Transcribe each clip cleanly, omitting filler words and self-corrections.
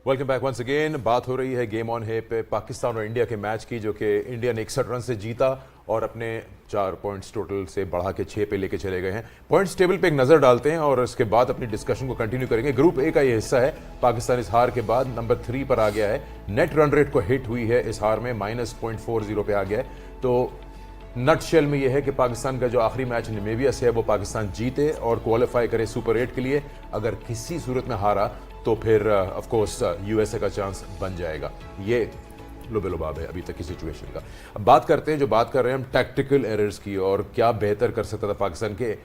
Welcome back once again. बात हो रही है गेम ऑन है पे पाकिस्तान और इंडिया के मैच की, जो कि इंडिया ने 61 रन से जीता और अपने 4 पॉइंट्स टोटल से बढ़ा के 6 पे लेके चले गए हैं। पॉइंट्स टेबल पे एक नज़र डालते हैं और उसके बाद अपनी डिस्कशन को कंटिन्यू करेंगे। ग्रुप ए का ये हिस्सा है। पाकिस्तान इस हार के बाद नंबर 3 पर आ गया है। नेट रन रेट को हिट हुई है इस हार में, -0.40 पे आ गया है। तो नटशेल में यह है कि पाकिस्तान का जो आखिरी मैच नामीबिया से है वो पाकिस्तान जीते और क्वालिफाई करे सुपर 8 के लिए। अगर किसी सूरत में हारा तो फिर ऑफ कोर्स यूएसए का चांस बन जाएगा। ये लुबेलुबाब है अभी तक की सिचुएशन का। अब बात करते हैं, जो बात कर रहे हैं हम टैक्टिकल एरर्स की और क्या बेहतर कर सकता था पाकिस्तान के।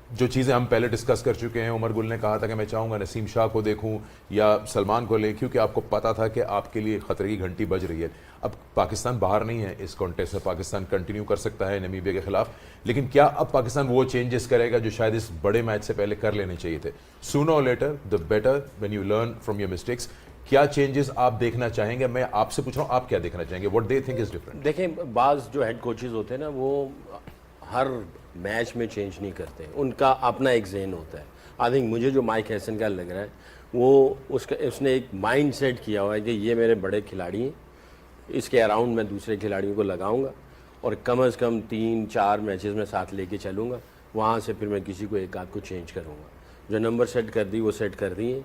जो चीज़ें हम पहले डिस्कस कर चुके हैं, उमर गुल ने कहा था कि मैं चाहूँगा नसीम शाह को देखूं या सलमान को ले, क्योंकि आपको पता था कि आपके लिए खतरे की घंटी बज रही है। अब पाकिस्तान बाहर नहीं है इस कॉन्टेस्ट में, पाकिस्तान कंटिन्यू कर सकता है नामीबिया के खिलाफ, लेकिन क्या अब पाकिस्तान वो चेंजेस करेगा जो शायद इस बड़े मैच से पहले कर लेने चाहिए थे? Sooner or later the better when you learn from your mistakes. क्या चेंजेस आप देखना चाहेंगे? मैं आपसे पूछ रहा हूँ, आप क्या देखना चाहेंगे? What they think is different? देखें, बाज जो हेड कोचेज होते हैं ना, वो हर मैच में चेंज नहीं करते, उनका अपना एक जहन होता है। आई थिंक मुझे जो माइक हैसन का लग रहा है वो उसने एक माइंड सेट किया हुआ है कि ये मेरे बड़े खिलाड़ी हैं, इसके अराउंड मैं दूसरे खिलाड़ियों को लगाऊंगा और कम से कम 3-4 मैचेस में साथ लेके चलूँगा। वहाँ से फिर मैं किसी को एक आध को चेंज करूँगा। जो नंबर सेट कर दी वो सेट कर दिए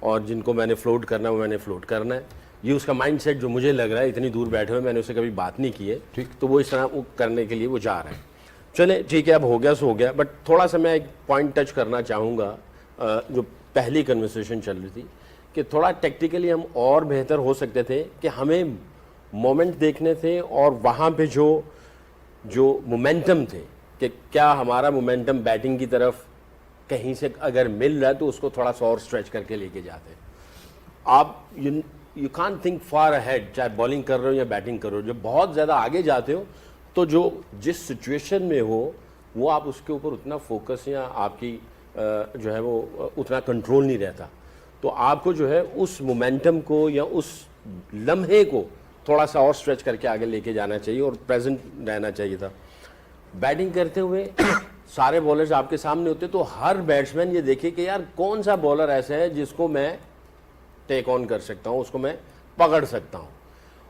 और जिनको मैंने फ्लोट करना है वो मैंने फ्लोट करना है। ये उसका माइंड सेट जो मुझे लग रहा है, इतनी दूर बैठे हुए मैंने उससे कभी बात नहीं की है, ठीक, तो वो इस तरह वो करने के लिए वो जा रहा है। चले ठीक है, अब हो गया सो हो गया। बट थोड़ा सा मैं एक पॉइंट टच करना चाहूँगा जो पहली कन्वर्सेशन चल रही थी कि थोड़ा टेक्टिकली हम और बेहतर हो सकते थे, कि हमें मोमेंट देखने थे और वहाँ पे जो मोमेंटम थे कि क्या हमारा मोमेंटम बैटिंग की तरफ कहीं से अगर मिल रहा है तो उसको थोड़ा सा और स्ट्रेच करके लेके जाते हैं। आप you can't think far ahead, चाहे बॉलिंग कर रहे हो या बैटिंग कर रहे हो। जब बहुत ज़्यादा आगे जाते हो तो जो जिस सिचुएशन में हो वो आप उसके ऊपर उतना फोकस या आपकी जो है वो उतना कंट्रोल नहीं रहता। तो आपको जो है उस मोमेंटम को या उस लम्हे को थोड़ा सा और स्ट्रेच करके आगे लेके जाना चाहिए और प्रेजेंट रहना चाहिए था। बैटिंग करते हुए सारे बॉलर्स आपके सामने होते तो हर बैट्समैन ये देखे कि यार कौन सा बॉलर ऐसा है जिसको मैं टेक ऑन कर सकता हूँ, उसको मैं पकड़ सकता हूँ,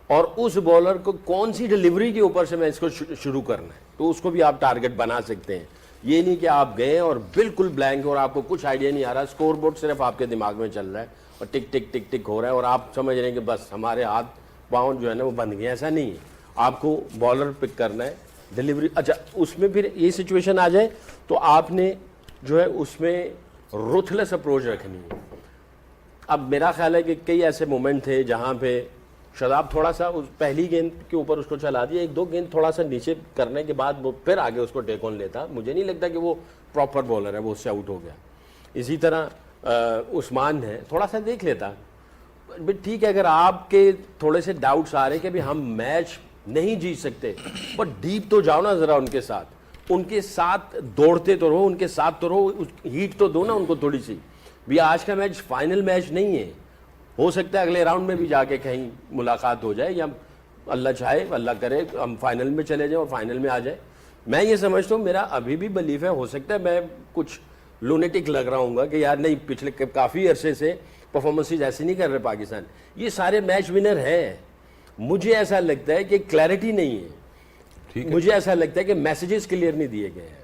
और उस बॉलर को कौन सी डिलीवरी के ऊपर से मैं इसको शुरू करना है, तो उसको भी आप टारगेट बना सकते हैं। ये नहीं कि आप गए और बिल्कुल ब्लैंक और आपको कुछ आइडिया नहीं आ रहा, स्कोर बोर्ड सिर्फ आपके दिमाग में चल रहा है और टिक टिक टिक टिक हो रहा है और आप समझ रहे हैं कि बस हमारे हाथ पाँव जो है ना वो बंद गए। ऐसा नहीं है, आपको बॉलर पिक करना है, डिलीवरी। अच्छा, उसमें फिर ये सिचुएशन आ जाए तो आपने जो है उसमें रुथलेस अप्रोच रखनी है। अब मेरा ख्याल है कि कई ऐसे मोमेंट थे जहाँ पे शादाब थोड़ा सा उस पहली गेंद के ऊपर उसको चला दिया, 1-2 गेंद थोड़ा सा नीचे करने के बाद वो फिर आगे उसको टेक ऑन लेता। मुझे नहीं लगता कि वो प्रॉपर बॉलर है, वो उससे आउट हो गया। इसी तरह उस्मान है, थोड़ा सा देख लेता। बट ठीक है, अगर आपके थोड़े से डाउट्स आ रहे हैं कि भाई हम मैच नहीं जीत सकते, बट डीप तो जाओ ना ज़रा उनके साथ दौड़ते तो रहो, उनके साथ तो रहो, हीट तो दो ना उनको थोड़ी सी भी। आज का मैच फाइनल मैच नहीं है, हो सकता है अगले राउंड में भी जाके कहीं मुलाकात हो जाए या अल्लाह चाहे, अल्लाह करे हम फाइनल में चले जाएं और फाइनल में आ जाए। मैं ये समझता हूँ, मेरा अभी भी बिलीफ है, हो सकता है मैं कुछ लूनेटिक लग रहा हूँ कि यार नहीं, पिछले काफ़ी अरसे से परफॉर्मेंसेज ऐसी नहीं कर रहे पाकिस्तान, ये सारे मैच विनर हैं। मुझे ऐसा लगता है कि क्लैरिटी नहीं है, ठीक है? मुझे ऐसा लगता है कि मैसेजेस क्लियर नहीं दिए गए हैं।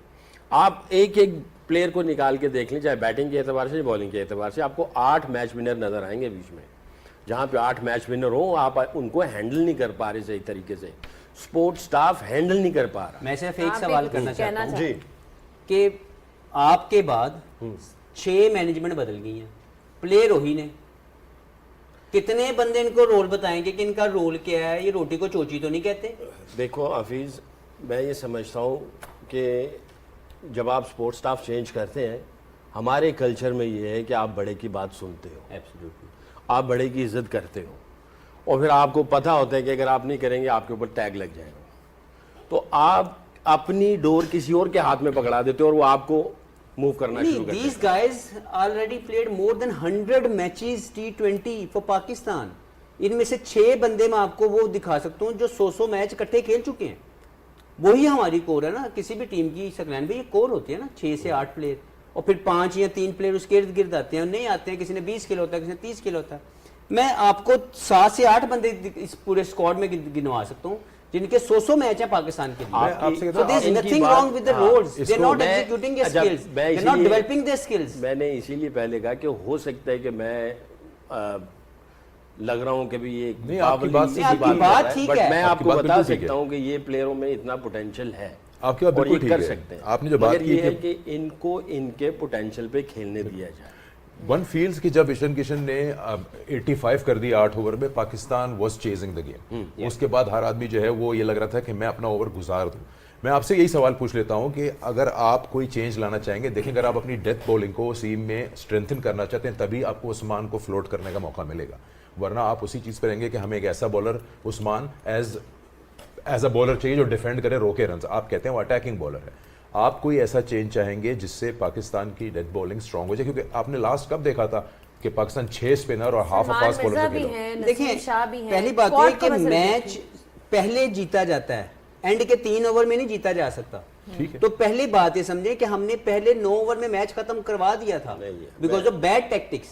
आप एक एक प्लेयर को निकाल के देख लें, चाहे बैटिंग के एतबार से बॉलिंग के एतबार से, आपको 8 मैच विनर नजर आएंगे बीच में। जहां पे 8 मैच विनर हो, आप उनको हैंडल नहीं कर पा रहे सही तरीके से, स्पोर्ट स्टाफ हैंडल नहीं कर पा रहा। मैं सिर्फ एक सवाल करना चाहता हूं जी कि आपके बाद 6 मैनेजमेंट बदल गई हैं, प्लेयर वही ने, कितने बंदे इनको रोल बताएंगे कि इनका रोल क्या है? ये रोटी को चोची तो नहीं कहते? देखो हफीज़, मैं ये समझता हूँ कि जब आप स्पोर्ट्स स्टाफ चेंज करते हैं, हमारे कल्चर में ये है कि आप बड़े की बात सुनते हो, एब्सोल्युटली, आप बड़े की इज्जत करते हो, और फिर आपको पता होता है कि अगर आप नहीं करेंगे आपके ऊपर टैग लग जाएगा, तो आप अपनी डोर किसी और के हाथ में पकड़ा देते हो और वो आपको मूव करना शुरू करते हैं। These guys already played more than 100 matches T20 for Pakistan. इनमें से 6 बंदे मैं आपको वो दिखा सकता हूँ जो 100 मैच इकट्ठे खेल चुके हैं। वही हमारी कोर है ना, किसी भी टीम की सकलैन भी ये कोर होती है ना, 6 से 8 प्लेयर, और फिर 5 या 3 प्लेयर उसके इर्द गिर्द आते हैं, नहीं आते हैं, किसी ने 20 खेला होता है, किसी ने 30 खेला होता है। मैं आपको 7 से 8 बंदे इस पूरे स्क्वाड में गिनवा सकता हूँ जिनके 100 मैच हैं पाकिस्तान के लिए। मैं आपसे कहता So हूं, there is इनकी nothing बात- wrong with the roles. They're इसको not मैं- executing their अच्छा, skills. मैं They're not इसीलिए- developing their skills. मैंने इसीलिए पहले कहा कि हो सकता है कि मैं लग रहा हूँ कि भी ये नहीं, आपकी बात बावली से- सी आपकी कर बात रहा है, ठीक बट है। मैं आपकी आपको बात बता बिल्कुल ठीक सकता है। हूँ कि ये प्लेयरों में इतना पोटेंशियल है आपकी बात और ये बिल्कुल ठीक कर है। सकते हैं। आपने जो बात मगर की ये है कि कि इनको इनके पोटेंशियल पे खेलने दिया जाए। वन फील्स कि जब ईशान किशन ने 85 कर दिया 8 ओवर में, Pakistan was chasing the game. उसके बाद हर आदमी जो है वो ये लग रहा था कि मैं अपना ओवर गुजार दूं। मैं आपसे यही सवाल पूछ लेता हूं कि अगर आप कोई चेंज लाना चाहेंगे, देखें अगर आप अपनी डेथ बॉलिंग को सीम में स्ट्रेंथन करना चाहते हैं तभी आपको उस्मान को फ्लोट करने का मौका मिलेगा, वरना आप उसी चीज़ पर रहेंगे कि हमें एक ऐसा bowler Usman as a bowler चाहिए जो डिफेंड करे, रोके रन। आप कहते हैं वो अटैकिंग बॉलर है। आप कोई ऐसा चेंज चाहेंगे जिससे पाकिस्तान की डेथ बॉलिंग स्ट्रांग हो जाए? क्योंकि आपने लास्ट कब देखा था कि पाकिस्तान 6 स्पिनर और half Salman fast Mirza bowler भी से खेला। हैं, देखिए नसीम शाह भी हैं। पहली बात स्क्वाड ये को कि बस मैच पहले जीता जाता है, एंड के 3 ओवर में नहीं जीता जा सकता। ठीक है। तो पहली बात ये समझे कि हमने पहले 9 ओवर में मैच खत्म करवा दिया था नहीं है। Because of bad tactics.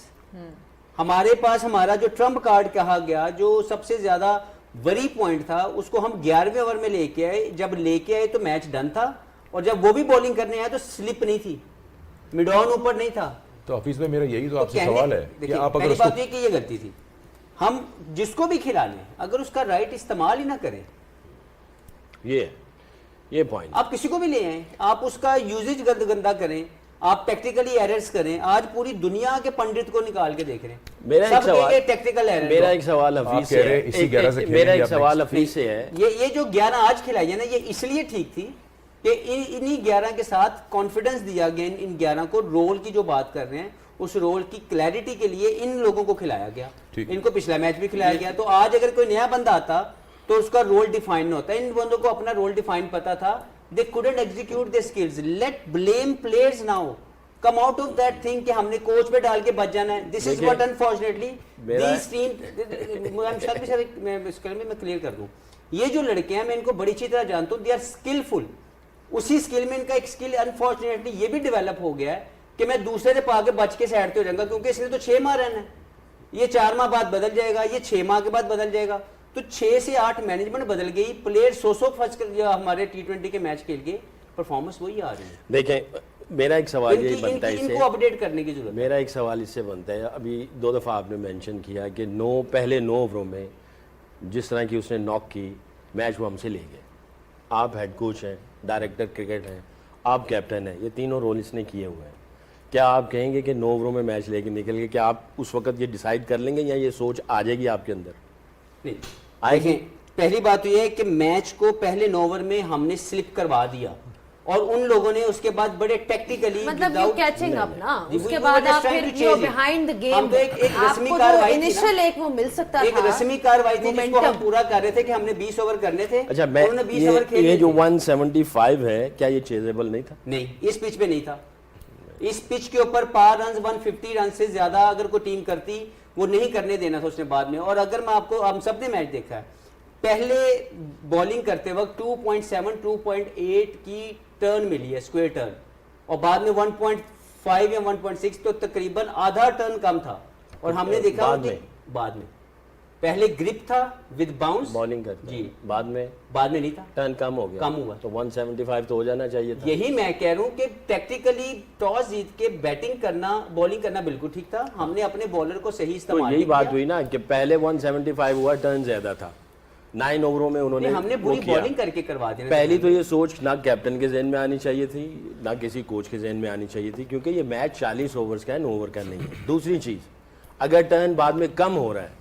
हमारे पास हमारा जो ट्रम्प कार्ड कहा गया, जो सबसे ज्यादा वरी पॉइंट था, उसको हम 11वें ओवर में लेके आए। जब लेके आए तो मैच डन था, और जब वो भी बॉलिंग करने आए तो स्लिप नहीं थी, मिड ऑन ऊपर नहीं था। तो हफीज भाई मेरा यही तो तो आपसे कहने- सवाल है कि देखिए, आप अगर पहली उसको बात ये कि ये गलती थी। हम जिसको भी खिला लें, अगर उसका राइट इस्तेमाल ही ना करें, ये पॉइंट आप किसी को भी ले आए, आप उसका यूजेज गंदा करें, आप टेक्निकली एरर्स करें। आज पूरी दुनिया के पंडित को निकाल के देख रहे हैं, मेरा एक सब सवाल- टेक्निकल एरर। मेरा एक सवाल आप हफीज कह से रहे है। हैं इसी 11 से मेरा खेलेंगे एक आप सवाल next? हफीज से है। ये जो 11 आज खिलाई है ना, ये इसलिए ठीक थी कि इन्हीं 11 के साथ कॉन्फिडेंस दिया गया। इन 11 को रोल की जो बात कर रहे हैं, उस रोल की क्लैरिटी के लिए इन लोगों को खिलाया गया। ठीक। इनको पिछला मैच भी खिलाया गया। तो आज अगर कोई नया बंदा आता तो उसका रोल डिफाइन न होता। इन बंदों को अपना रोल डिफाइन पता था। They couldn't execute their skills. Let blame players now, come out of that thing कि हमने कोच पे डाल के बच जाना है। दिस इज देखिए, व्हाट अनफॉर्चुनेटली मेरा- दीस टीम, मैं इसके में मैं क्लियर कर दूं, ये जो लड़के हैं मैं इनको बड़ी अच्छी तरह जानता हूं। They are skillful. उसी स्किल में इनका एक स्किल अनफॉर्चुनेटली ये भी डेवलप हो गया है कि मैं दूसरे से पाके बच के साइड पे हो जाऊंगा, क्योंकि इसने तो 6 माह रहना है। ये 4 माह बाद बदल जाएगा, ये 6 माह के बाद बदल जाएगा। तो 6 से 8 मैनेजमेंट बदल गई, प्लेयर 100 फर्स्ट कर हमारे T20 के मैच खेल के परफॉर्मेंस वही आ रही है। देखें, मेरा एक सवाल यही बनता है इनको इससे, अपडेट करने की जरूरत है। मेरा एक सवाल इससे बनता है। अभी 2 दफ़ा आपने मेंशन किया कि पहले 9 ओवरों में जिस तरह की उसने नॉक की, मैच वो हमसे ले गए। आप हेड कोच हैं, डायरेक्टर क्रिकेट हैं, आप कैप्टन हैं, ये तीनों रोल इसने किए हुए हैं। क्या आप कहेंगे कि 9 ओवरों में मैच लेके निकल गए, क्या आप उस वक्त ये डिसाइड कर लेंगे या ये सोच आ जाएगी आपके अंदर? नहीं, आएगी? देखें, पहली बात तो ये है कि मैच को पहले 9 ओवर में हमने स्लिप करवा दिया, और उन लोगों ने उसके बाद बड़े टेक्निकली मतलब यू कैचिंग अप ना, जी, उसके we बाद were just आप trying फिर to you change it. Behind the हम गेम, तो एक रस्मी आपको जो कार्रवाई थी ना, इनिशियल एक वो मिल सकता एक था, रस्मी कार्रवाई थी जिसको हम momentum। पूरा कर रहे थे कि हमने 20 ओवर करने थे। अच्छा, उन्होंने 20 ओवर खेले ये जो थे। 175 है, क्या ये चेजेबल नहीं था? नहीं, इस पिच पे नहीं था। इस पिच के ऊपर पार रन 150 रन से ज्यादा अगर कोई टीम करती, वो नहीं करने देना था उसने बाद में। और अगर मैं आपको, हम सब ने मैच देखा है, पहले बॉलिंग करते वक्त 2.7 2.8 की टर्न मिली है, स्क्वायर टर्न, और बाद में 1.5 या 1.6, तो तकरीबन आधा टर्न कम था। और हमने देखा बाद में पहले ग्रिप था विद बाउंस बॉलिंग करते जी, बाद में नहीं था, टर्न कम हो गया, कम हुआ। तो 175 तो हो जाना चाहिए था। यही मैं कह रहा हूं कि टैक्टिकली टॉस जीत के बैटिंग करना, बॉलिंग करना बिल्कुल ठीक था। हमने अपने बॉलर को सही तो इस्तेमाल यही नहीं बात किया। हुई ना कि पहले 175 हुआ, टर्न ज्यादा था, 9 ओवरों में उन्होंने नहीं, हमने वो बुरी किया। बॉलिंग करके करवा दी। पहली तो ये सोच ना कैप्टन के जहन में आनी चाहिए थी, ना किसी कोच के जहन में आनी चाहिए थी, क्योंकि ये मैच 40 ओवर्स का है, 9 ओवर का नहीं है। दूसरी चीज, अगर टर्न बाद में कम हो रहा है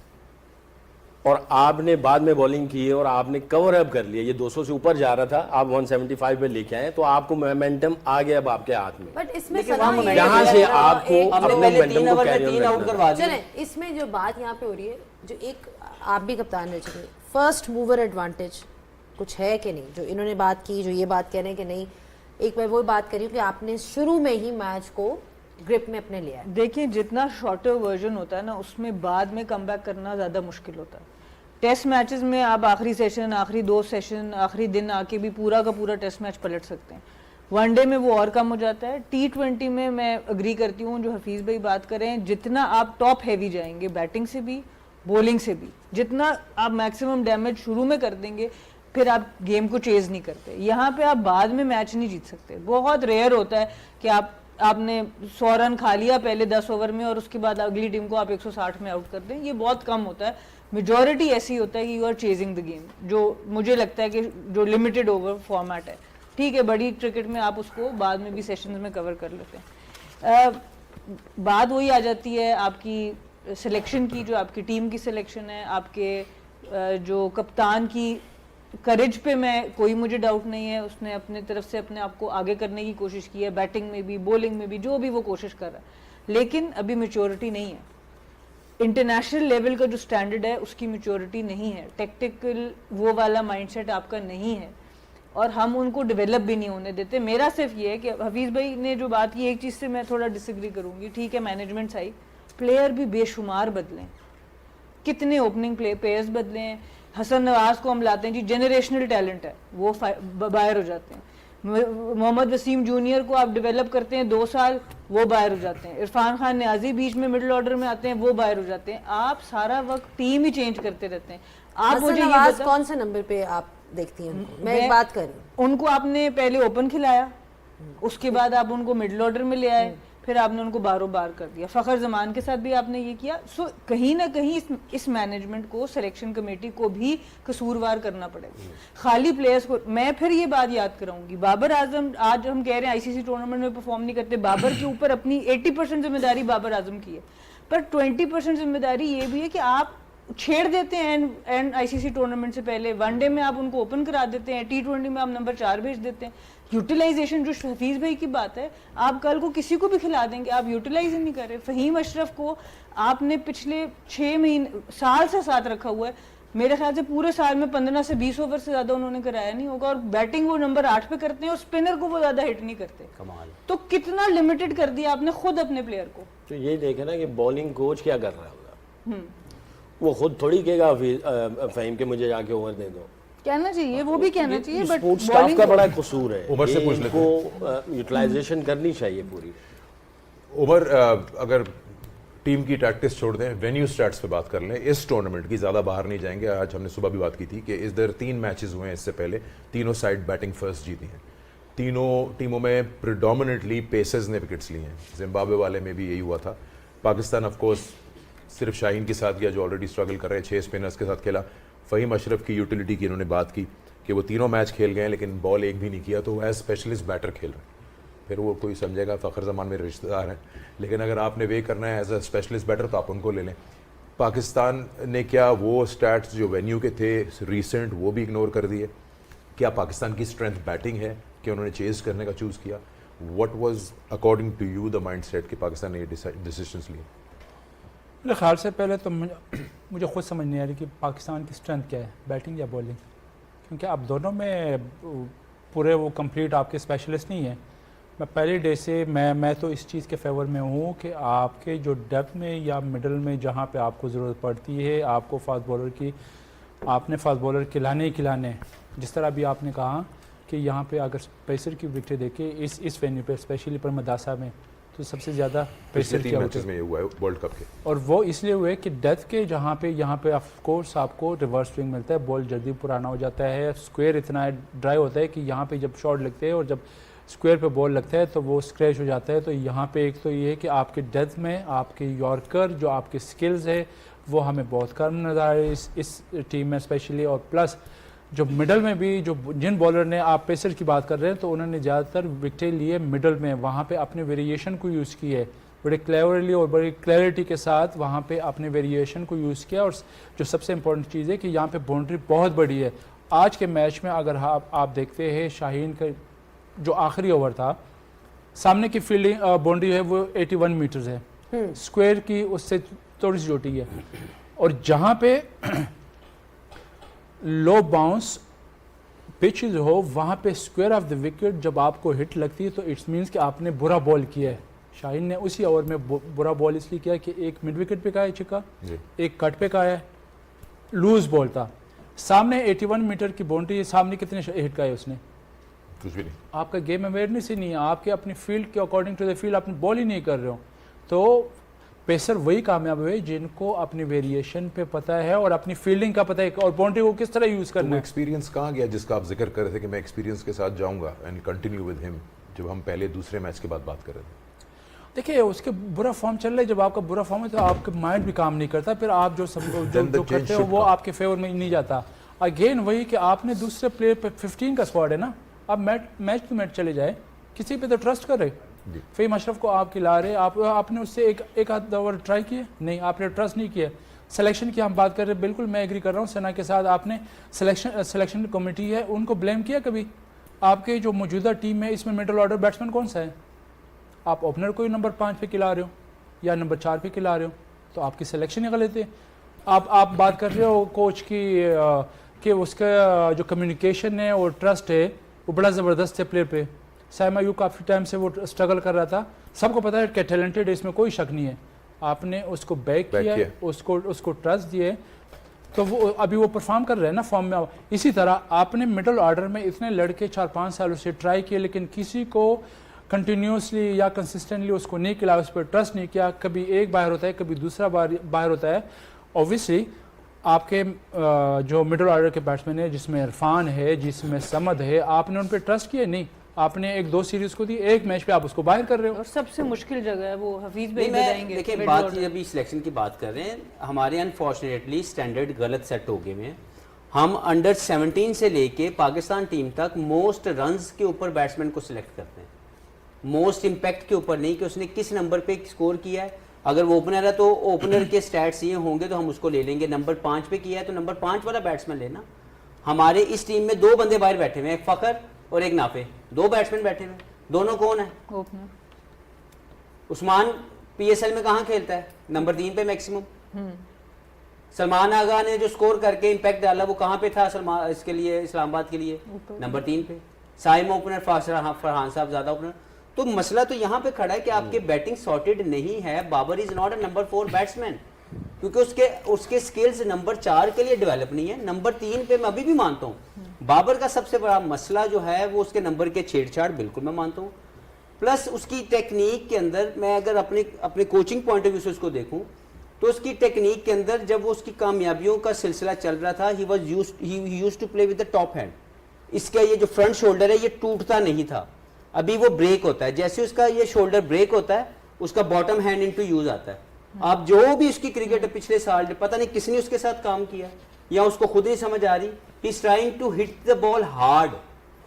और आपने बाद में बॉलिंग की है और आपने कवर अप कर लिया, ये 200 से ऊपर जा रहा था, आप 175 पे लेके आए, तो आपको मोमेंटम आ गया अब आपके हाथ में। बट इसमें लेकिन सलाह वहाँ ये यहाँ है से कि आपको एक- हमने अपने पहले momentum 3 को ओवर में carry on 3 आउट रखना। करवा दिए। चलें, इसमें जो बात यहाँ पे हो रही है, जो एक आप भी कप्तान रह चुके, फर्स्ट मूवर एडवांटेज कुछ है कि नहीं, जो इन्होंने बात की, जो ये बात कह रहे हैं कि नहीं, एक मैं वो बात करी कि आपने शुरू में ही मैच को ग्रिप में अपने लिया है। देखिए, जितना शॉर्टर वर्जन होता है ना, उसमें बाद में कम बैक करना ज़्यादा मुश्किल होता है। टेस्ट मैचेस में आप आखिरी सेशन, आखिरी 2 सेशन, आखिरी दिन आके भी पूरा का पूरा टेस्ट मैच पलट सकते हैं। वनडे में वो और कम हो जाता है। T20 में मैं अग्री करती हूँ जो हफीज़ भाई बात करें, जितना आप टॉप हैवी जाएंगे बैटिंग से भी बॉलिंग से भी। जितना आप मैक्सिमम डैमेज शुरू में कर देंगे फिर आप गेम को चेज नहीं करते। यहाँ पे आप बाद में मैच नहीं जीत सकते। बहुत रेयर होता है कि आपने 100 रन खा लिया पहले 10 ओवर में और उसके बाद अगली टीम को आप 160 में आउट कर दें, ये बहुत कम होता है। मेजॉरिटी ऐसी होता है कि you are chasing the game, जो मुझे लगता है कि जो लिमिटेड ओवर फॉर्मेट है, ठीक है, बड़ी क्रिकेट में आप उसको बाद में भी सेशंस में कवर कर लेते हैं। बात वही आ जाती है आपकी सिलेक्शन की, जो आपकी टीम की सिलेक्शन है, आपके जो कप्तान की करेज पे मैं कोई मुझे डाउट नहीं है, उसने अपने तरफ से अपने आप को आगे करने की कोशिश की है, बैटिंग में भी बॉलिंग में भी, जो भी वो कोशिश कर रहा है, लेकिन अभी मैच्योरिटी नहीं है। इंटरनेशनल लेवल का जो स्टैंडर्ड है उसकी मैच्योरिटी नहीं है, टेक्टिकल वो वाला माइंडसेट आपका नहीं है और हम उनको डेवलप भी नहीं होने देते। मेरा सिर्फ ये है कि हफीज़ भाई ने जो बात की, एक चीज़ से मैं थोड़ा डिसएग्री करूंगी, ठीक है मैनेजमेंट सही, प्लेयर भी बेशुमार बदले, कितने ओपनिंग प्लेयर्स बदले हैं। हसन नवाज को हम लाते हैं जी, जनरेशनल टैलेंट है, वो बाहर हो जाते हैं। मोहम्मद वसीम जूनियर को आप डेवलप करते हैं 2 साल, वो बाहर हो जाते हैं। इरफान खान न्याजी बीच में मिडिल ऑर्डर में आते हैं, वो बाहर हो जाते हैं। आप सारा वक्त टीम ही चेंज करते रहते हैं। आप हसन मुझे ये नवाज बताओ, कौन से नंबर पे आप देखती हैं उनको? मैं एक बात कर रही हूँ, उनको आपने पहले ओपन खिलाया, उसके बाद आप उनको मिडिल ऑर्डर में ले आए, फिर आपने उनको बारों बार कर दिया। फखर जमान के साथ भी आपने ये किया। सो कहीं ना कहीं इस मैनेजमेंट को, सिलेक्शन कमेटी को भी कसूरवार करना पड़ेगा। खाली प्लेयर्स को मैं फिर ये बात याद कराऊंगी, बाबर आजम, आज हम कह रहे हैं आईसीसी टूर्नामेंट में परफॉर्म नहीं करते, बाबर के ऊपर अपनी 80% जिम्मेदारी बाबर आजम की है, पर 20% जिम्मेदारी ये भी है कि आप छेड़ देते हैं एंड आईसीसी टूर्नामेंट से पहले। वनडे में आप उनको ओपन करा देते हैं, T20 में आप नंबर 4 भेज देते हैं। यूटिलाइजेशन, जो हफीज़ भाई की बात है, आप कल को किसी को भी खिला देंगे, आप यूटिलाइज ही नहीं कर रहे। फ़हीम अशरफ को आपने पिछले 6 महीने, साल से साथ रखा हुआ है, मेरे ख्याल से पूरे साल में 15 से 20 ओवर से ज़्यादा उन्होंने कराया नहीं होगा, और बैटिंग वो नंबर 8 पे करते हैं और स्पिनर को वो ज़्यादा हिट नहीं करते। कमाल। तो कितना लिमिटेड कर दिया आपने खुद अपने प्लेयर को। तो यही देखे ना कि बॉलिंग कोच क्या कर रहा होगा, वो खुद थोड़ी कहेगा फ़हीम के मुझे जाके ओवर दे दो, कहना चाहिए, वो भी कहना चाहिए, बट स्पोर्ट्स स्टाफ का बड़ा कसूर है। उमर से पूछ लेते इनको यूटिलाइजेशन करनी चाहिए पूरी। उमर, अगर टीम की टैक्टिस छोड़ दें, वेन्यू स्टैट्स पे बात कर लें इस टूर्नामेंट की, ज़्यादा बाहर नहीं जाएंगे। आज हमने सुबह भी बात की थी कि इधर 3 मैचेस हुए हैं इससे पहले, तीनों साइड बैटिंग फर्स्ट जीती हैं। तीनों टीमों में प्रिडोमिनेटली पेसर्स ने विकेट्स लिए हैं। जिम्बाब्वे वाले में भी यही हुआ था। पाकिस्तान ऑफ कोर्स सिर्फ शाहीन के साथ गया जो ऑलरेडी स्ट्रगल कर रहे हैं, 6 स्पिनर्स के साथ खेला। फ़हीम अशरफ की यूटिलिटी की इन्होंने बात की कि वो तीनों मैच खेल गए हैं लेकिन बॉल एक भी नहीं किया, तो वो एज स्पेशलिस्ट बैटर खेल रहे हैं। फिर वो कोई समझेगा फ़खर जमान मेरे रिश्तेदार हैं, लेकिन अगर आपने वे करना है एज अ स्पेशलिस्ट बैटर तो आप उनको ले लें। पाकिस्तान ने क्या वो स्टैट्स जो वेन्यू के थे रिसेंट वो भी इग्नोर कर दिए? क्या पाकिस्तान की स्ट्रेंथ बैटिंग है कि उन्होंने चेज करने का चूज़ किया? What was according to you the mindset कि पाकिस्तान ने ये डिसीजंस लिए? मेरे ख्याल से पहले तो मुझे खुद समझ नहीं आ रही कि पाकिस्तान की स्ट्रेंथ क्या है, बैटिंग या बॉलिंग, क्योंकि आप दोनों में पूरे वो कंप्लीट आपके स्पेशलिस्ट नहीं हैं। मैं पहले डे से मैं तो इस चीज़ के फेवर में हूँ कि आपके जो डेप्थ में या मिडल में जहाँ पे आपको ज़रूरत पड़ती है, आपको फास्ट बॉलर की, आपने फास्ट बॉलर खिलाने ही खिलाने। जिस तरह अभी आपने कहा कि यहाँ पे अगर पेसर की विकेट देखे इस वेन्यू पे, स्पेशली पर मदासा में, तो सबसे ज़्यादा पेसर पिछले 3 मैचेस में ये हुआ है वर्ल्ड कप के, और वो इसलिए हुए कि डेथ के जहाँ पे यहाँ पे ऑफ कोर्स आपको रिवर्स स्विंग मिलता है, बॉल जल्दी पुराना हो जाता है, स्क्वायर इतना ड्राई होता है कि यहाँ पे जब शॉट लगते हैं और जब स्क्वायर पे बॉल लगता है तो वो स्क्रैच हो जाता है। तो यहाँ पे एक तो ये है कि आपके डेथ में आपके यॉर्कर जो आपके स्किल्स है वो हमें बहुत कम नज़र आ रही है इस टीम में स्पेशली, और प्लस जो मिडल में भी जो जिन बॉलर ने, आप पेसर की बात कर रहे हैं तो उन्होंने ज़्यादातर विकेटें लिए मिडल में, वहाँ पे अपने वेरिएशन को यूज़ की है बड़े क्लेवरली और बड़ी क्लैरिटी के साथ, वहाँ पे अपने वेरिएशन को यूज़ किया। और जो सबसे इम्पोर्टेंट चीज़ है कि यहाँ पे बाउंड्री बहुत बड़ी है। आज के मैच में अगर आप देखते हैं शाहीन का जो आखिरी ओवर था, सामने की फील्डिंग बाउंड्री है वो 81 मीटर्स है, स्क्वायर की उससे थोड़ी सी छोटी है, और जहाँ पे लो बाउंस पिचेस हो वहाँ पे स्क्वायर ऑफ द विकेट जब आपको हिट लगती है तो इट्स मीन्स कि आपने बुरा बॉल किया है। शाहीन ने उसी ओवर में बुरा बॉल इसलिए किया कि एक मिड विकेट पे का है छिक्का, एक कट पे का है, लूज बॉल था, सामने 81 मीटर की बाउंड्री, सामने कितने हिट का है उसने? कुछ भी नहीं। आपका गेम अवेयरनेस ही नहीं है, आपके अपनी फील्ड के अकॉर्डिंग टू द फील्ड आप बॉल ही नहीं कर रहे हो। तो पेसर वही कामयाब हुए जिनको अपनी वेरिएशन पे पता है और अपनी फील्डिंग का पता है और बाउंड्री को किस तरह यूज़ तो करना वो है। एक्सपीरियंस कहाँ गया जिसका आप जिक्र कर रहे थे कि मैं एक्सपीरियंस के साथ जाऊंगा एंड कंटिन्यू विद हिम, जब हम पहले दूसरे मैच के बाद बात कर रहे थे? देखिए उसके बुरा फॉर्म चल रहा है, जब आपका बुरा फॉर्म है तो आपका माइंड भी काम नहीं करता, फिर आप जो Then the जो change करते हो should वो come. आपके फेवर में नहीं जाता। अगेन वही कि आपने दूसरे प्लेयर पे 15 का स्क्वाड है ना, आप मैच टू मैच चले जाए, किसी पे तो ट्रस्ट कर रहे। फ़हीम अशरफ को आप खिला रहे, आपने उससे एक आध ओवर ट्राई किए नहीं, आपने ट्रस्ट नहीं किया। सिलेक्शन की हम बात कर रहे हैं, बिल्कुल मैं एग्री कर रहा हूँ सना के साथ। आपने सिलेक्शन कमेटी है उनको ब्लेम किया कभी? आपके जो मौजूदा टीम है इसमें मिडल ऑर्डर बैट्समैन कौन सा है? आप ओपनर को ही नंबर 5 पे खिला रहे हो या नंबर 4 पे खिला रहे हो, तो आपकी सिलेक्शन ही गलत है। आप बात कर रहे हो कोच की कि उसका जो कम्युनिकेशन है और ट्रस्ट है वो बड़ा ज़बरदस्त है प्लेयर पे। साइम अयूब काफ़ी टाइम से वो स्ट्रगल कर रहा था, सबको पता है कि टैलेंटेड है, इसमें कोई शक नहीं है। आपने उसको बैक किया, उसको ट्रस्ट दिए, तो वो अभी वो परफॉर्म कर रहे हैं ना फॉर्म में। इसी तरह आपने मिडल ऑर्डर में इतने लड़के 4-5 सालों से ट्राई किए, लेकिन किसी को कंटिन्यूसली या कंसिस्टेंटली उसको नहीं खिला, उस पर ट्रस्ट नहीं किया। कभी एक बाहर होता है, कभी दूसरा बाहर होता है। ऑब्वियसली आपके जो मिडल ऑर्डर के बैट्समैन है, जिसमें इरफान है, जिसमें समद है, आपने उन पर ट्रस्ट किया नहीं। आपने 1-2 सीरीज को दी, एक मैच पे आप उसको बाहर कर रहे हो। और सबसे मुश्किल जगह है वो हफीज नहीं, भाई मैं बताएंगे। देखिए मिड बात ऑर्डर। अभी सिलेक्शन की बात कर रहे हैं, हमारे अनफॉर्चुनेटली स्टैंडर्ड गलत सेट हो गए हैं। हम अंडर 17 से लेके पाकिस्तान टीम तक मोस्ट रन्स के ऊपर बैट्समैन को सिलेक्ट करते हैं, मोस्ट इम्पैक्ट के ऊपर नहीं कि उसने किस नंबर पे स्कोर किया है। अगर वो ओपनर है तो ओपनर के स्टैट्स ये होंगे तो हम उसको ले लेंगे। नंबर 5 पे किया है तो नंबर 5 वाला बैट्समैन लेना। हमारे इस टीम में 2 बंदे बाहर बैठे हुए हैं, एक फकर और एक नाफे, 2 बैट्समैन बैठे हुए हैं। दोनों कौन है? ओपनर उस्मान पीएसएल में कहाँ खेलता है? नंबर 3 पे मैक्सिमम। सलमान आगा ने जो स्कोर करके इम्पैक्ट डाला वो कहाँ पे था? सलमान इसके लिए, इस्लामाबाद के लिए नंबर 3 पे। साइम ओपनर, फरहान साहब ज्यादा ओपनर। तो मसला तो यहाँ पे खड़ा है कि आपके बैटिंग सॉर्टेड नहीं है। Babar is not a number 4 batsman, क्योंकि उसके स्किल्स नंबर 4 के लिए डेवलप नहीं है। नंबर 3 पे मैं अभी भी मानता हूँ बाबर का सबसे बड़ा मसला जो है वो उसके नंबर के छेड़छाड़, बिल्कुल मैं मानता हूँ। प्लस उसकी टेक्निक के अंदर, मैं अगर अपने कोचिंग पॉइंट ऑफ व्यू से उसको देखूं तो उसकी टेक्निक के अंदर जब वो उसकी कामयाबियों का सिलसिला चल रहा था, he used to play with the top hand. इसका ये जो फ्रंट शोल्डर है ये टूटता नहीं था, अभी वो ब्रेक होता है। जैसे उसका ये शोल्डर ब्रेक होता है उसका बॉटम हैंड इनटू यूज आता है। आप जो भी उसकी क्रिकेट पिछले साल, पता नहीं किसने उसके साथ काम किया या उसको खुद ही समझ आ रही, he is trying to hit the ball hard,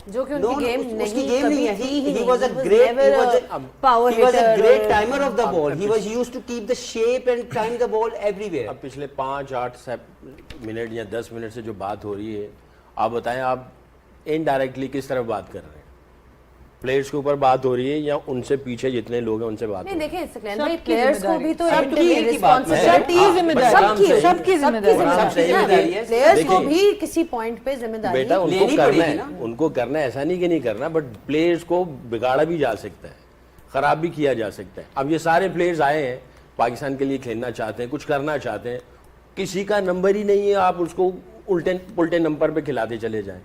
जो कि उनकी गेम उसकी नहीं, गेम कभी नहीं है। थी ही He नहीं। was a He was great, never he was a a power he was a hitter great or- timer of the ball. He used to keep the shape and time the ball everywhere. अब पिछले 5-8 minute या 10 minute से जो बात हो रही है, आप बताएं आप इनडायरेक्टली किस तरफ बात कर रहे हैं? प्लेयर्स के ऊपर बात हो रही है या उनसे पीछे जितने लोग हैं उनसे बात हो नहीं रही है? देखिए सकलैन भाई, सबकी प्लेयर्स को भी तो सबकी एक की बात है। रिस्पांसिबिलिटी सबकी जिम्मेदारी है। प्लेयर्स को देखिए, भी किसी पॉइंट पे जिम्मेदारी बेटा उनको लेनी करना पड़ेगी है, ना। उनको करना है, ऐसा नहीं कि नहीं करना, बट प्लेयर्स को बिगाड़ा भी जा सकता है, खराब भी किया जा सकता है। अब ये सारे प्लेयर्स आए हैं पाकिस्तान के लिए खेलना चाहते हैं, कुछ करना चाहते हैं, किसी का नंबर ही नहीं है, आप उसको उल्टे पुल्टे नंबर पे खिलाते चले जाएं।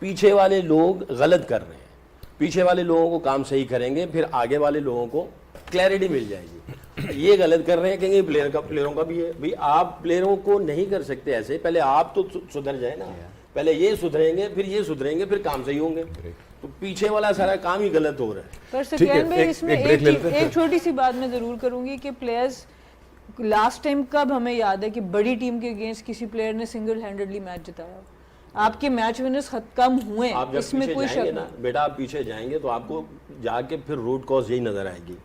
पीछे वाले लोग गलत कर रहे हैं, पीछे वाले लोगों को काम सही करेंगे, फिर आगे वाले लोगों को क्लैरिटी मिल जाएगी। ये गलत कर रहे हैं क्योंकि प्लेयरों का भी है। भाई आप प्लेयरों को नहीं कर सकते ऐसे, पहले आप तो सुधर जाए ना, पहले ये सुधरेंगे, फिर ये सुधरेंगे, फिर काम सही होंगे। तो पीछे वाला सारा काम ही गलत हो रहा है। पर ठीक है, सकलैन भाई, इसमें एक break ले लेते हैं। एक छोटी सी बात मैं जरूर करूंगी कि प्लेयर्स लास्ट टाइम कब हमें याद है कि बड़ी टीम के अगेंस्ट किसी प्लेयर ने सिंगल हैंडेडली मैच जिताया? आपके मैच विनर्स कम हुए, आप जब इसमें पीछे कोई शक जाएंगे ना नहीं। बेटा, आप पीछे जाएंगे तो आपको जाके फिर रूट कॉज यही नजर आएगी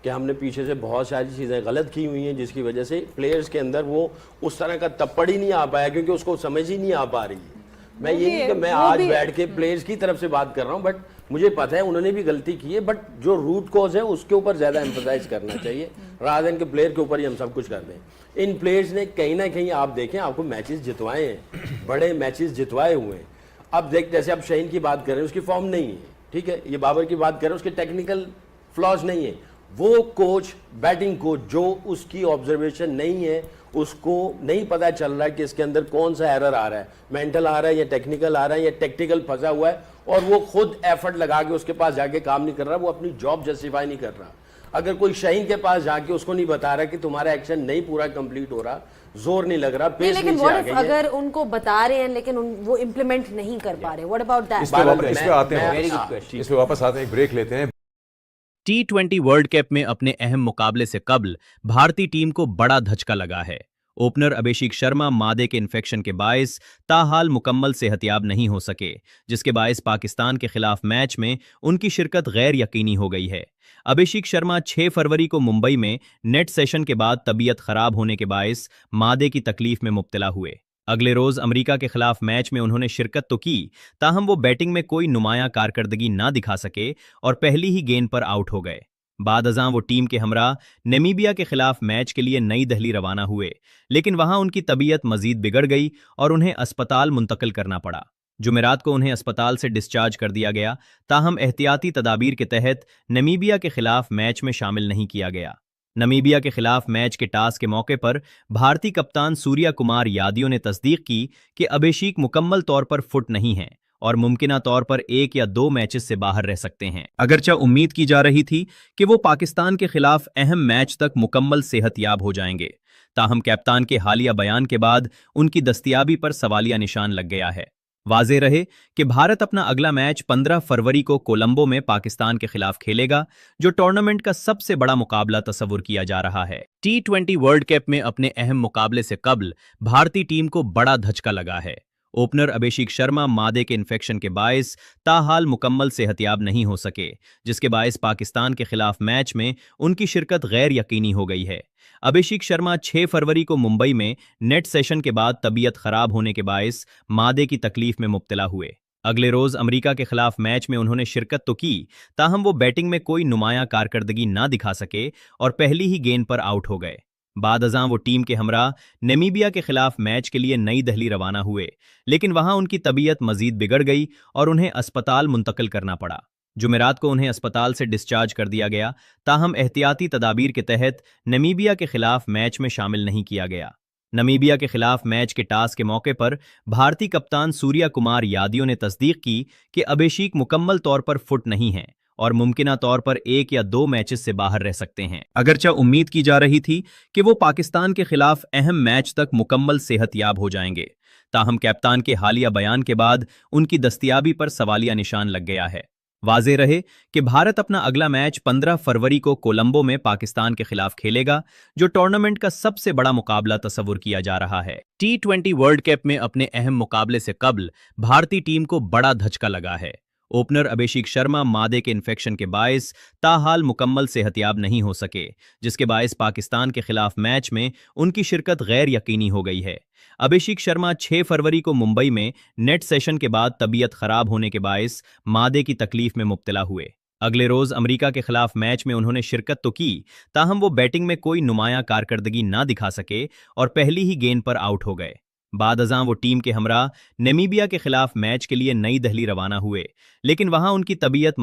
कि हमने पीछे से बहुत सारी चीज़ें गलत की हुई हैं, जिसकी वजह से प्लेयर्स के अंदर वो उस तरह का तप्पड़ ही नहीं आ पाया, क्योंकि उसको समझ ही नहीं आ पा रही है। मैं ये नहीं कि मैं आज बैठ के प्लेयर्स की तरफ से बात कर रहा हूँ, बट मुझे पता है उन्होंने भी गलती की है, बट जो रूट कॉज है उसके ऊपर ज्यादा एम्फसाइज करना चाहिए, रादर देन के प्लेयर के ऊपर ही हम सब कुछ कर दें। इन प्लेयर्स ने कहीं ना कहीं आप देखें आपको मैचेस जितवाए हैं, बड़े मैचेस जितवाए हुए हैं। अब देख, जैसे आप शहीन की बात कर रहे हैं, उसकी फॉर्म नहीं है, ठीक है, ये बाबर की बात कर रहे हैं, उसके टेक्निकल फ्लॉज नहीं है। वो कोच, बैटिंग कोच, जो उसकी ऑब्जर्वेशन नहीं है, उसको नहीं पता चल रहा है कि इसके अंदर कौन सा एरर आ रहा है, मेंटल आ रहा है या टेक्निकल आ रहा है या टेक्टिकल फंसा हुआ है, और वो खुद एफर्ट लगा के उसके पास जाके काम नहीं कर रहा, वो अपनी जॉब जस्टिफाई नहीं कर रहा। अगर कोई शाहीन के पास जाके उसको नहीं बता रहा कि तुम्हारा एक्शन नहीं पूरा कंप्लीट हो रहा, जोर नहीं लग रहा, नहीं, पेस लेकिन नीचे व्हाट आ इफ गई है। अगर उनको बता रहे हैं लेकिन वो इम्प्लीमेंट नहीं कर पा रहे, व्हाट अबाउट दैट? इस पे आते हैं वेरी गुड वापस। क्वेश्चन। इस पे वापस आते हैं, एक ब्रेक लेते हैं। T20 वर्ल्ड कप में अपने अहम मुकाबले से कबल भारतीय टीम को बड़ा धचका लगा है। ओपनर अभिषेक शर्मा मादे के इन्फेक्शन के बायस ताहाल मुकम्मल सेहतियाब नहीं हो सके, जिसके बायस पाकिस्तान के खिलाफ मैच में उनकी शिरकत गैर यकीनी हो गई है। अभिषेक शर्मा 6 फरवरी को मुंबई में नेट सेशन के बाद तबीयत खराब होने के बायस मादे की तकलीफ में मुब्तला हुए। अगले रोज अमेरिका के खिलाफ मैच में उन्होंने शिरकत तो की, ताहम वो बैटिंग में कोई नुमाया कारकर्दगी ना दिखा सके और पहली ही गेंद पर आउट हो गए। बाद अज़ां वो टीम के हमरा नामीबिया के खिलाफ मैच के लिए नई दिल्ली रवाना हुए, लेकिन वहां उनकी तबीयत मजीद बिगड़ गई और उन्हें अस्पताल मुंतकिल करना पड़ा। जुमेरात को उन्हें अस्पताल से डिस्चार्ज कर दिया गया, ताहम एहतियाती तदाबीर के तहत नामीबिया के खिलाफ मैच में शामिल नहीं किया गया। नामीबिया के खिलाफ मैच के टॉस के मौके पर भारतीय कप्तान सूर्या कुमार यादव ने तस्दीक की कि अभिषेक मुकम्मल तौर पर फिट नहीं हैं और मुमकिना तौर पर 1 या 2 मैचेस से बाहर रह सकते हैं। अगरचा उम्मीद की जा रही थी कि वो पाकिस्तान के खिलाफ अहम मैच तक मुकम्मल सेहतयाब हो जाएंगे, ताहम कप्तान के हालिया बयान के बाद उनकी दस्तयाबी पर सवालिया निशान लग गया है। वाज़ेह रहे कि भारत अपना अगला मैच 15 फरवरी को कोलंबो में पाकिस्तान के खिलाफ खेलेगा, जो टूर्नामेंट का सबसे बड़ा मुकाबला तस्वुर किया जा रहा है। T20 वर्ल्ड कप में अपने अहम मुकाबले से कबल भारतीय टीम को बड़ा धचका लगा है। ओपनर अभिषेक शर्मा मादे के इन्फेक्शन के बायस ताहाल मुकम्मल सेहतियाब नहीं हो सके, जिसके बायस पाकिस्तान के खिलाफ मैच में उनकी शिरकत गैर यकीनी हो गई है। अभिषेक शर्मा 6 फरवरी को मुंबई में नेट सेशन के बाद तबीयत खराब होने के बायस मादे की तकलीफ में मुब्तला हुए। अगले रोज अमेरिका के खिलाफ मैच में उन्होंने शिरकत तो की, ताहम वो बैटिंग में कोई नुमाया कारकर्दगी ना दिखा सके और पहली ही गेंद पर आउट हो गए। बाद अज़ां वो टीम के हमरा नामीबिया के खिलाफ मैच के लिए नई दिल्ली रवाना हुए, लेकिन वहां उनकी तबीयत मजीद बिगड़ गई और उन्हें अस्पताल मुंतकिल करना पड़ा। जुमेरात को उन्हें अस्पताल से डिस्चार्ज कर दिया गया, ताहम एहतियाती तदाबीर के तहत नामीबिया के खिलाफ मैच में शामिल नहीं किया गया। नामीबिया के खिलाफ मैच के टॉस के मौके पर भारतीय कप्तान सूर्या कुमार यादव ने तस्दीक की कि अभिषेक मुकम्मल तौर पर फिट नहीं हैं और मुमकिना तौर पर 1 या 2 मैचेस से बाहर रह सकते हैं। अगरचा उम्मीद की जा रही थी कि वो पाकिस्तान के खिलाफ अहम मैच तक मुकम्मल सेहतयाब हो जाएंगे, ताहम कप्तान के हालिया बयान के बाद उनकी दस्तयाबी पर सवालिया निशान लग गया है। वाज़ेह रहे कि भारत अपना अगला मैच 15 फरवरी को कोलंबो में पाकिस्तान के खिलाफ खेलेगा, जो टूर्नामेंट का सबसे बड़ा मुकाबला तस्वुर किया जा रहा है। T20 वर्ल्ड कप में अपने अहम मुकाबले से कबल भारतीय टीम को बड़ा धचका लगा है। ओपनर अभिषेक शर्मा मादे के इन्फेक्शन के बायस ताहाल मुकम्मल सेहतियाब नहीं हो सके, जिसके बायस पाकिस्तान के खिलाफ मैच में उनकी शिरकत गैर यकीनी हो गई है। अभिषेक शर्मा 6 फरवरी को मुंबई में नेट सेशन के बाद तबीयत खराब होने के बायस मादे की तकलीफ में मुब्तला हुए। अगले रोज अमेरिका के खिलाफ मैच में उन्होंने शिरकत तो की, ताहम वो बैटिंग में कोई नुमाया कारकर्दगी ना दिखा सके और पहली ही गेंद पर आउट हो गए। बाद अज़ां वो टीम के हमरा नामीबिया के खिलाफ मैच के लिए नई दिल्ली रवाना हुए, लेकिन वहां उनकी तबीयत